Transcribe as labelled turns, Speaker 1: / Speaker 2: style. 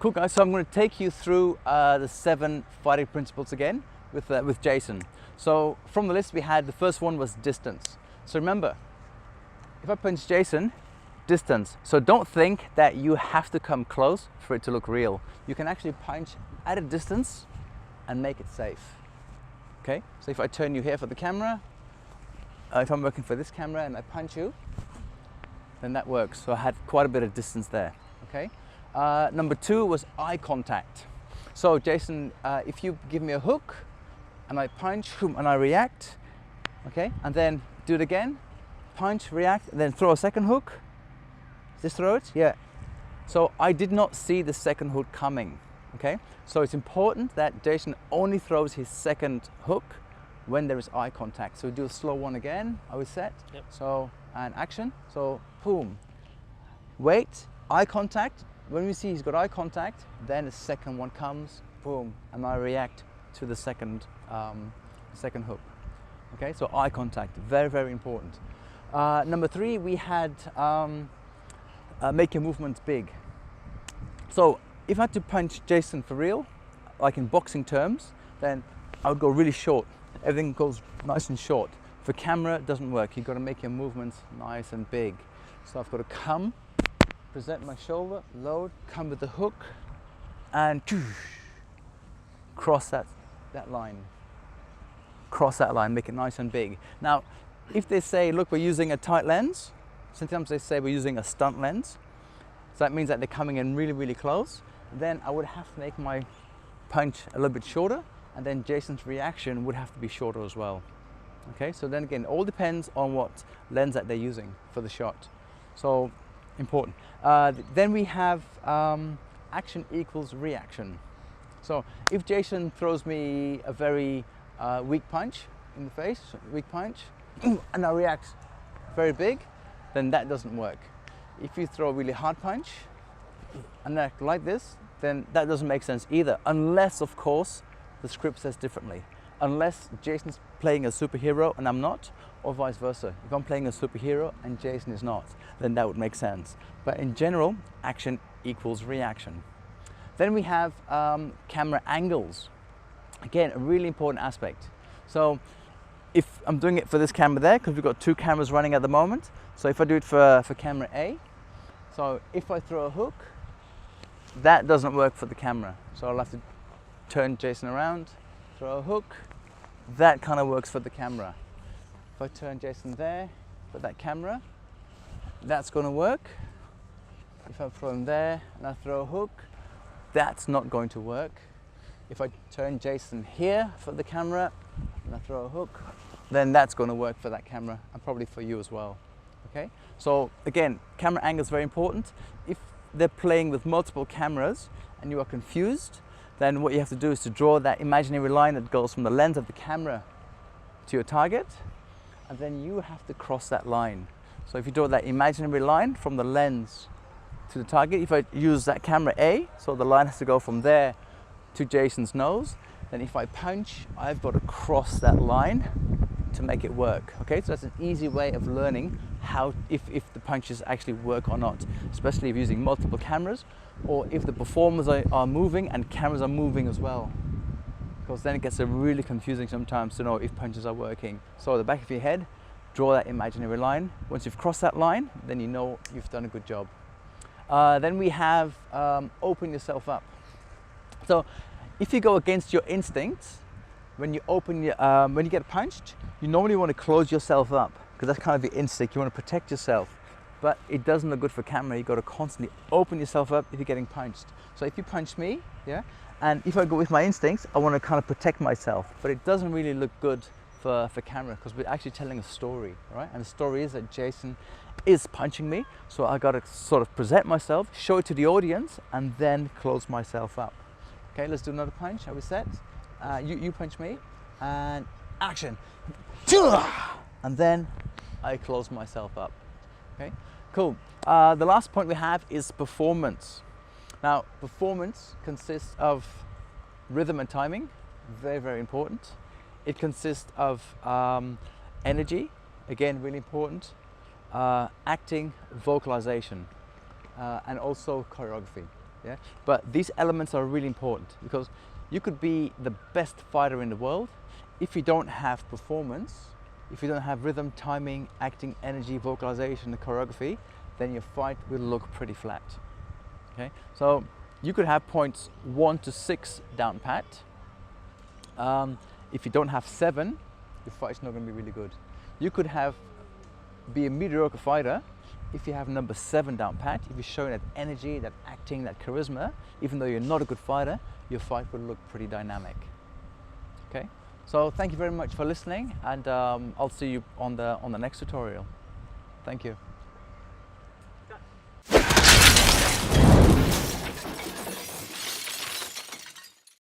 Speaker 1: Cool guys, so I'm going to take you through the 7 fighting principles again with Jason. So from the list we had, the first one was distance. So remember, if I punch Jason, distance. So don't think that you have to come close for it to look real. You can actually punch at a distance and make it safe. Okay, so if I turn you here for the camera, if I'm working for this camera and I punch you, then that works. So I had quite a bit of distance there. Okay. Number 2 was eye contact. So Jason, if you give me a hook and I punch and I react, okay, and then do it again, punch, react, and then throw a second hook. Just throw it, yeah. So I did not see the second hook coming, okay? So it's important that Jason only throws his second hook when there is eye contact. So do a slow one again, are we set? Yep. So, and action, so boom. Wait, eye contact. When we see he's got eye contact, then the second one comes, boom, and I react to the second hook. Okay, so eye contact, very, very important. Number 3, we had make your movements big. So if I had to punch Jason for real, like in boxing terms, then I would go really short. Everything goes nice and short. For camera, it doesn't work. You've got to make your movements nice and big. So I've got to come, present my shoulder, load, come with the hook, and cross that line. Cross that line, make it nice and big. Now, if they say, look, we're using a tight lens, sometimes they say we're using a stunt lens, so that means that they're coming in really, really close, then I would have to make my punch a little bit shorter, and then Jason's reaction would have to be shorter as well. Okay, so then again, it all depends on what lens that they're using for the shot. So, important. Then we have action equals reaction. So if Jason throws me a very weak punch in the face, weak punch, and I react very big, then that doesn't work. If you throw a really hard punch and act like this, then that doesn't make sense either, unless of course the script says differently. Unless Jason's playing a superhero and I'm not, or vice versa. If I'm playing a superhero and Jason is not, then that would make sense. But in general, action equals reaction. Then we have camera angles. Again, a really important aspect. So if I'm doing it for this camera there, because we've got 2 cameras running at the moment. So if I do it for camera A, so if I throw a hook, that doesn't work for the camera. So I'll have to turn Jason around, throw a hook, that kind of works for the camera. If I turn Jason there, for that camera, that's going to work. If I throw him there and I throw a hook, that's not going to work. If I turn Jason here for the camera and I throw a hook, then that's going to work for that camera and probably for you as well. Okay, so again, camera angle is very important. If they're playing with multiple cameras and you are confused, then what you have to do is to draw that imaginary line that goes from the lens of the camera to your target, and then you have to cross that line. So if you draw that imaginary line from the lens to the target, if I use that camera A, so the line has to go from there to Jason's nose, then if I punch, I've got to cross that line to make it work. Okay, so that's an easy way of learning how, if the punches actually work or not, especially if you're using multiple cameras, or if the performers are moving and cameras are moving as well, because then it gets really confusing sometimes to know if punches are working. So at the back of your head, draw that imaginary line. Once you've crossed that line, then you know you've done a good job. Then we have open yourself up. So if you go against your instincts, when you get punched, you normally want to close yourself up, because that's kind of your instinct. You want to protect yourself, but it doesn't look good for camera. You've got to constantly open yourself up if you're getting punched. So if you punch me, yeah, and if I go with my instincts, I want to kind of protect myself, but it doesn't really look good for camera, because we're actually telling a story, right? And the story is that Jason is punching me, so I got to sort of present myself, show it to the audience, and then close myself up. Okay, let's do another punch. Are we set? You punch me, and action. And then I close myself up. Okay, cool. The last point we have is performance. Now, performance consists of rhythm and timing, very, very important. It consists of energy, again, really important, acting, vocalization, and also choreography. Yeah, but these elements are really important, because you could be the best fighter in the world if you don't have performance, if you don't have rhythm, timing, acting, energy, vocalization, and choreography, then your fight will look pretty flat. Okay, so you could have points 1 to 6 down pat. If you don't have 7, your fight's not going to be really good. You could be a mediocre fighter if you have number 7 down pat. If you're showing that energy, that acting, that charisma, even though you're not a good fighter, your fight will look pretty dynamic. Okay, so thank you very much for listening, and I'll see you on the next tutorial. Thank you.